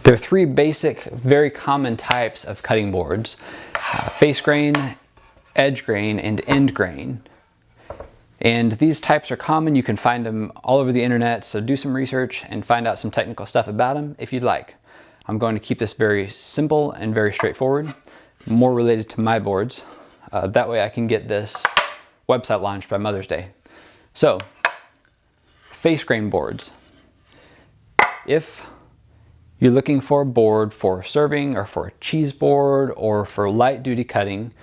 There are three basic, very common types of cutting boards: face grain, edge grain, and end grain. And these types are common. You can find them all over the internet, so do some research and find out some technical stuff about them if you'd like. I'm going to keep this very simple and very straightforward, more related to my boards. That way I can get this website launched by Mother's Day. So, face grain boards. If you're looking for a board for serving or for a cheese board or for light duty cutting,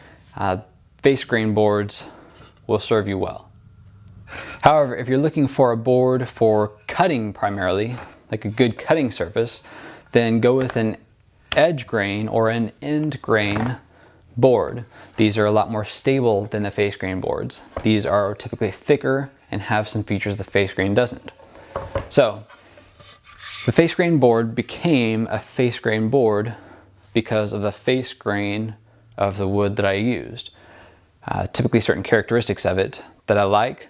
face grain boards will serve you well. However, if you're looking for a board for cutting primarily, like a good cutting surface, then go with an edge grain or an end grain board. These are a lot more stable than the face grain boards. These are typically thicker and have some features the face grain doesn't. So, the face grain board became a face grain board because of the face grain of the wood that I used. Typically certain characteristics of it that I like,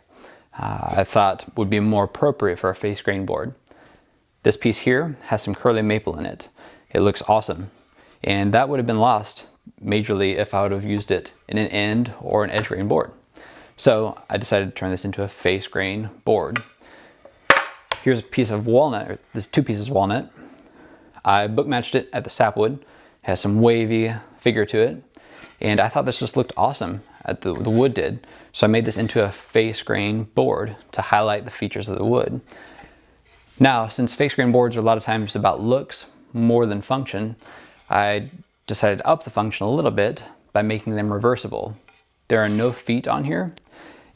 I thought would be more appropriate for a face grain board. This piece here has some curly maple in it. It looks awesome. And that would have been lost majorly if I would have used it in an end or an edge grain board. So I decided to turn this into a face grain board. Here's a piece of walnut, or there's two pieces of walnut. I book matched it at the sapwood. It has some wavy figure to it. And I thought this just looked awesome. The wood did. So I made this into a face grain board to highlight the features of the wood. Now, since face grain boards are a lot of times about looks more than function, I decided to up the function a little bit by making them reversible. There are no feet on here,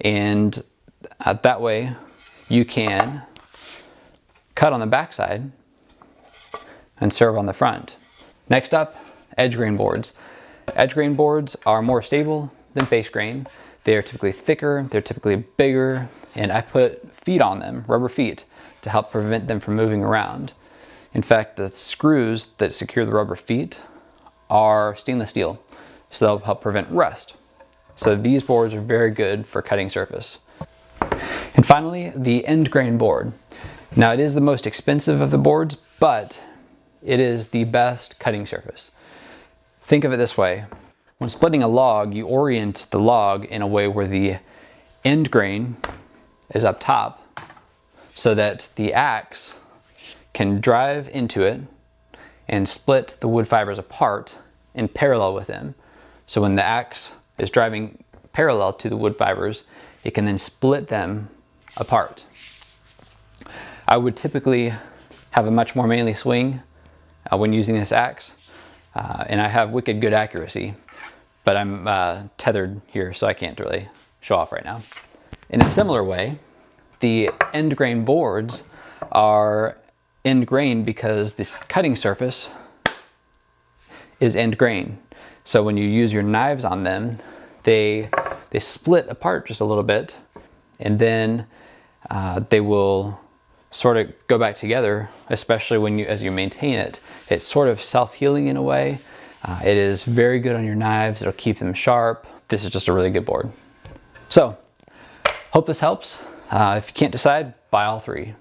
and that way you can cut on the back side and serve on the front. Next up, edge grain boards. Edge grain boards are more stable than face grain. They are typically thicker, they're typically bigger, and I put feet on them, rubber feet, to help prevent them from moving around. In fact, the screws that secure the rubber feet are stainless steel, so they'll help prevent rust. So these boards are very good for cutting surface. And finally, the end grain board. Now, it is the most expensive of the boards, but it is the best cutting surface. Think of it this way. When splitting a log, you orient the log in a way where the end grain is up top so that the axe can drive into it and split the wood fibers apart in parallel with them. So when the axe is driving parallel to the wood fibers, it can then split them apart. I would typically have a much more manly swing when using this axe, and I have wicked good accuracy, but I'm tethered here, so I can't really show off right now. In a similar way, the end grain boards are end grain because this cutting surface is end grain. So when you use your knives on them, they split apart just a little bit, and then they will sort of go back together, especially when as you maintain it. It's sort of self-healing in a way. It is very good on your knives. It'll keep them sharp. This is just a really good board. So, hope this helps. If you can't decide, buy all three.